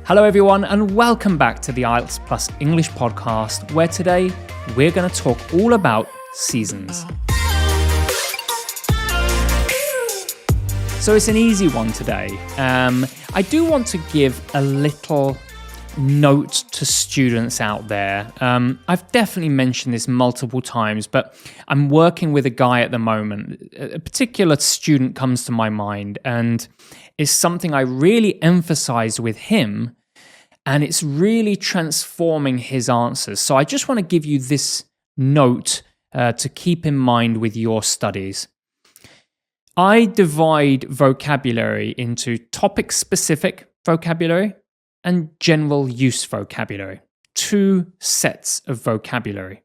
Hello everyone and welcome back to the IELTS Plus English podcast, where today we're going to talk all about seasons. So it's an easy one today. I do want to give a little note to students out there. I've definitely mentioned this multiple times, but I'm working with a guy at the moment. A particular student comes to my mind, and it's something I really emphasize with him, and it's really transforming his answers. So I just want to give you this note to keep in mind with your studies. I divide vocabulary into topic-specific vocabulary and general use vocabulary, two sets of vocabulary.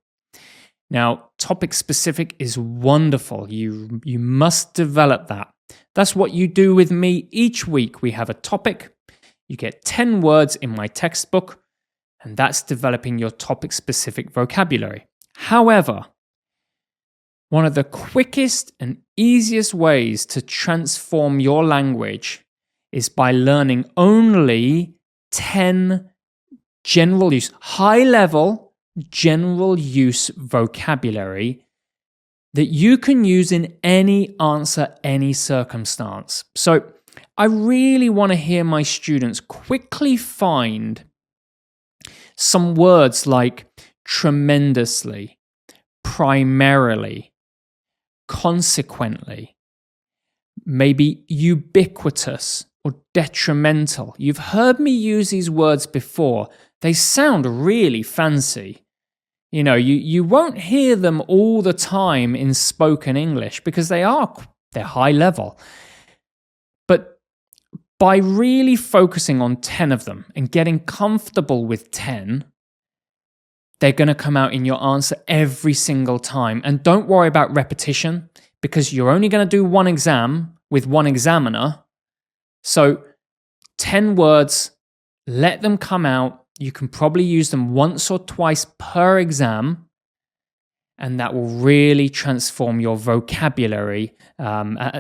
Now, topic-specific is wonderful. You must develop that. That's what you do with me. Each week we have a topic. You get 10 words in my textbook, and that's developing your topic-specific vocabulary. However, one of the quickest and easiest ways to transform your language is by learning only 10 general use, high-level general use vocabulary that you can use in any answer, any circumstance. So I really want to hear my students quickly find some words like tremendously, primarily, consequently, maybe ubiquitous or detrimental. You've heard me use these words before. They sound really fancy. You know, you won't hear them all the time in spoken English because they're high level. But by really focusing on 10 of them and getting comfortable with 10, they're going to come out in your answer every single time. And don't worry about repetition because you're only going to do one exam with one examiner. So 10 words, let them come out. You can probably use them once or twice per exam, and that will really transform your vocabulary.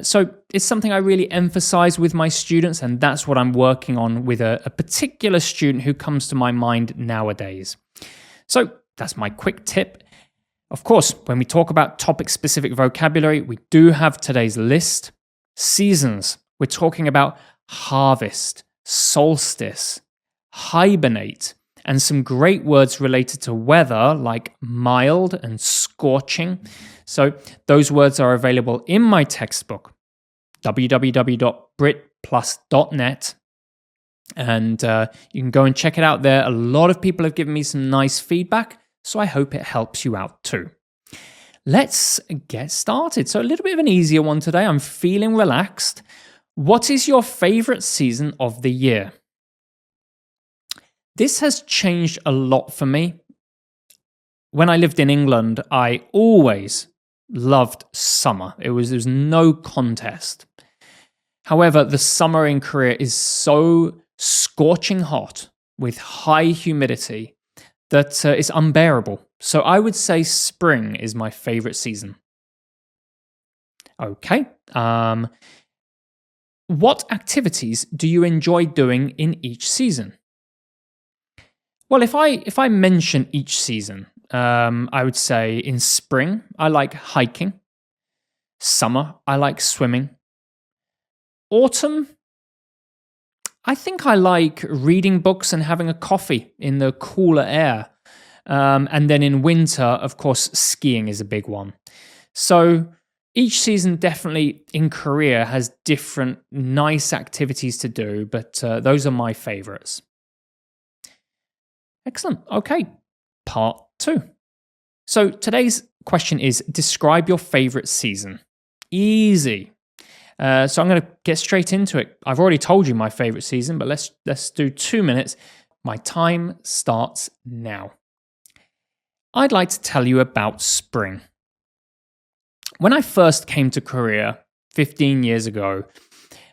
So it's something I really emphasize with my students, and that's what I'm working on with a particular student who comes to my mind nowadays. So that's my quick tip. Of course, when we talk about topic-specific vocabulary, we do have today's list. Seasons, we're talking about harvest, solstice, hibernate, and some great words related to weather like mild and scorching. So those words are available in my textbook, www.britplus.net. And you can go and check it out there. A lot of people have given me some nice feedback, so I hope it helps you out too. Let's get started. So a little bit of an easier one today. I'm feeling relaxed. What is your favorite season of the year? This has changed a lot for me. When I lived in England, I always loved summer. There's no contest. However, the summer in Korea is so scorching hot with high humidity that it's unbearable. So I would say spring is my favorite season. Okay. What activities do you enjoy doing in each season? Well, if I mention each season, I would say in spring, I like hiking. Summer, I like swimming. Autumn, I think I like reading books and having a coffee in the cooler air. And then in winter, of course, skiing is a big one. So each season definitely in Korea has different nice activities to do, but those are my favorites. Excellent. Okay, part 2. So today's question is, describe your favorite season. Easy. So I'm going to get straight into it. I've already told you my favorite season, but let's do 2 minutes. My time starts now. I'd like to tell you about spring. When I first came to Korea 15 years ago,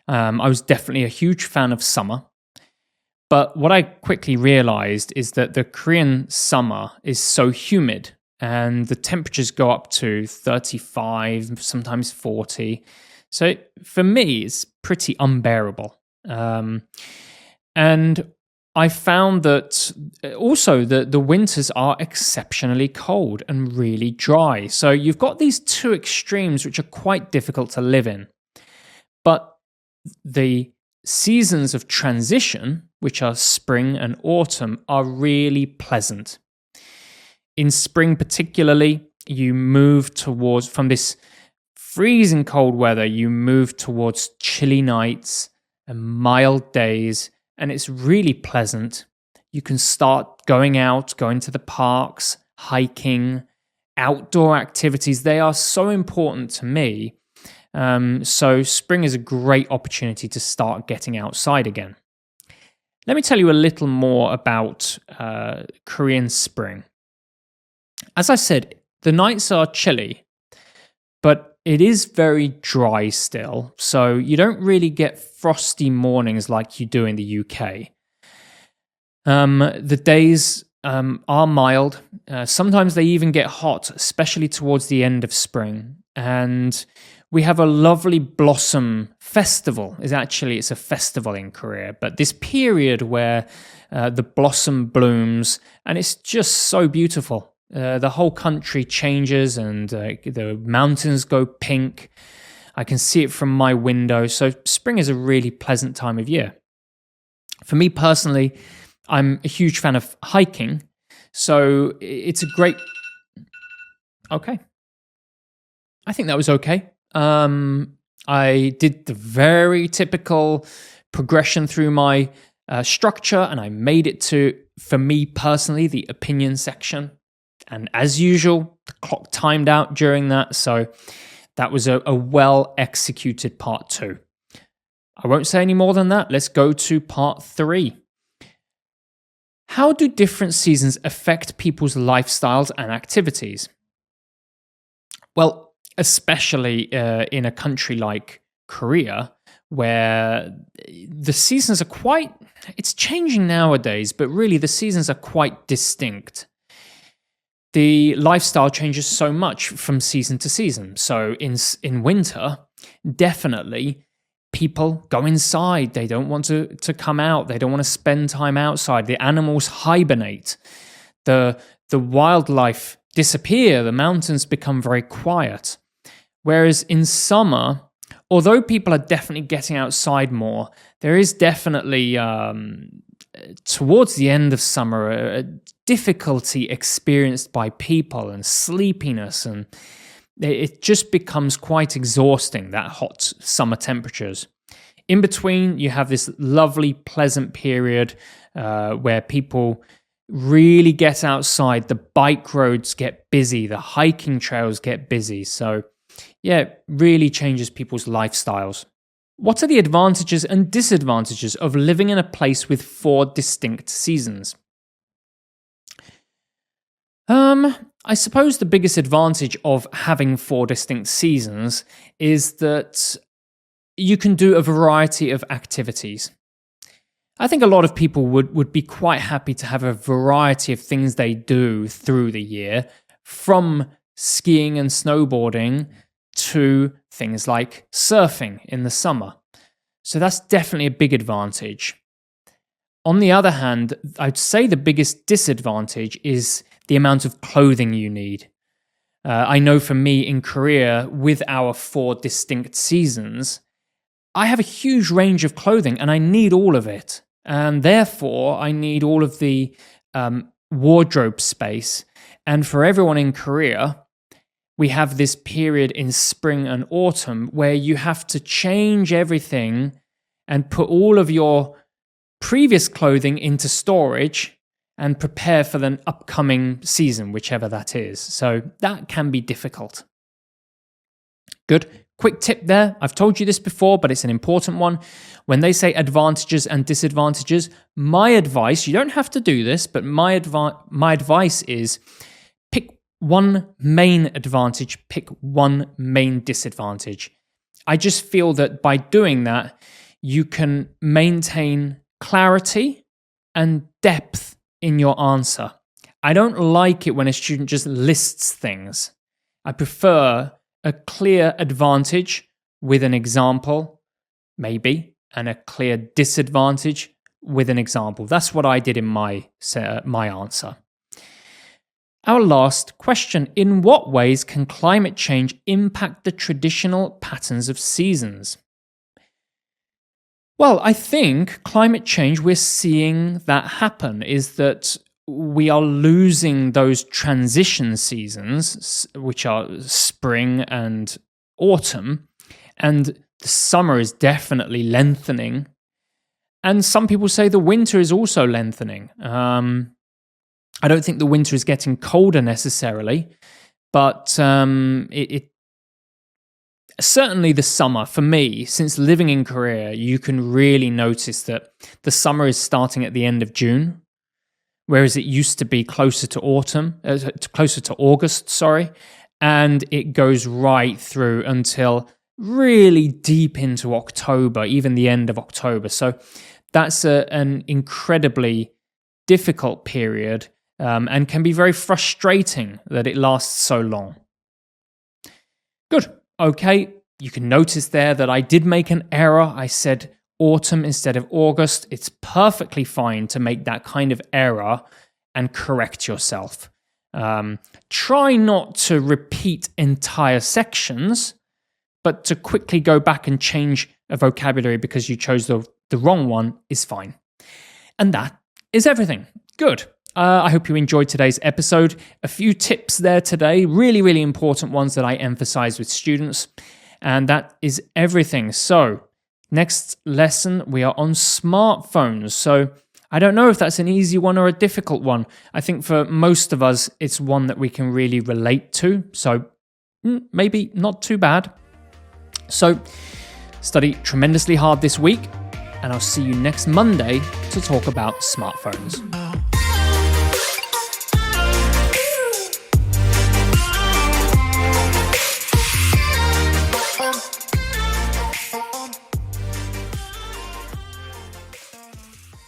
I was definitely a huge fan of summer. But what I quickly realized is that the Korean summer is so humid and the temperatures go up to 35, sometimes 40. So for me, it's pretty unbearable. And I found that also the winters are exceptionally cold and really dry. So you've got these two extremes which are quite difficult to live in. But the seasons of transition, which are spring and autumn, are really pleasant. In spring particularly, you move towards, from this freezing cold weather, you move towards chilly nights and mild days, and it's really pleasant. You can start going out, going to the parks, hiking, outdoor activities. They are so important to me. So spring is a great opportunity to start getting outside again. Let me tell you a little more about Korean spring. As I said, the nights are chilly, but it is very dry still, so you don't really get frosty mornings like you do in the UK. The days are mild. Sometimes they even get hot, especially towards the end of spring. And we have a lovely blossom festival. It's a festival in Korea, but this period where the blossom blooms, and it's just so beautiful. The whole country changes and the mountains go pink. I can see it from my window. So spring is a really pleasant time of year. For me personally, I'm a huge fan of hiking. So it's a great... Okay. I think that was okay. I did the very typical progression through my structure, and I made it to, for me personally, the opinion section. And as usual, the clock timed out during that, so that was a well-executed part 2. I won't say any more than that. Let's go to part 3. How do different seasons affect people's lifestyles and activities? Well, especially in a country like Korea, where the seasons are it's changing nowadays, but really the seasons are quite distinct. The lifestyle changes so much from season to season. So in winter, definitely people go inside. They don't want to come out. They don't want to spend time outside. The animals hibernate. The wildlife disappear. The mountains become very quiet. Whereas in summer, although people are definitely getting outside more, there is definitely, towards the end of summer, a difficulty experienced by people and sleepiness, and it just becomes quite exhausting, that hot summer temperatures. In between, you have this lovely, pleasant period where people really get outside. The bike roads get busy, the hiking trails get busy. So yeah, it really changes people's lifestyles. What are the advantages and disadvantages of living in a place with 4 distinct seasons? I suppose the biggest advantage of having 4 distinct seasons is that you can do a variety of activities. I think a lot of people would be quite happy to have a variety of things they do through the year, from skiing and snowboarding to things like surfing in the summer. So that's definitely a big advantage. On the other hand, I'd say the biggest disadvantage is the amount of clothing you need. I know for me in Korea, with our 4 distinct seasons, I have a huge range of clothing and I need all of it. And therefore, I need all of the wardrobe space. And for everyone in Korea, we have this period in spring and autumn where you have to change everything and put all of your previous clothing into storage and prepare for the upcoming season, whichever that is. So that can be difficult. Good. Quick tip there. I've told you this before, but it's an important one. When they say advantages and disadvantages, my advice, you don't have to do this, but my advice is pick one main advantage, pick one main disadvantage. I just feel that by doing that, you can maintain clarity and depth in your answer. I don't like it when a student just lists things. I prefer a clear advantage with an example, maybe, and a clear disadvantage with an example. That's what I did in my answer. Our last question: in what ways can climate change impact the traditional patterns of seasons? Well, I think climate change, we're seeing that happen, is that we are losing those transition seasons, which are spring and autumn, and the summer is definitely lengthening. And some people say the winter is also lengthening. I don't think the winter is getting colder necessarily, but certainly the summer, for me, since living in Korea, you can really notice that the summer is starting at the end of June, whereas it used to be closer to August, and it goes right through until really deep into October, even the end of October. So that's an incredibly difficult period, and can be very frustrating that it lasts so long. Good. Okay, you can notice there that I did make an error. I said autumn instead of August. It's perfectly fine to make that kind of error and correct yourself. Try not to repeat entire sections, but to quickly go back and change a vocabulary because you chose the wrong one is fine. And that is everything. Good. I hope you enjoyed today's episode. A few tips there today, really, really important ones that I emphasize with students. And that is everything. So next lesson, we are on smartphones. So I don't know if that's an easy one or a difficult one. I think for most of us, it's one that we can really relate to. So maybe not too bad. So study tremendously hard this week, and I'll see you next Monday to talk about smartphones.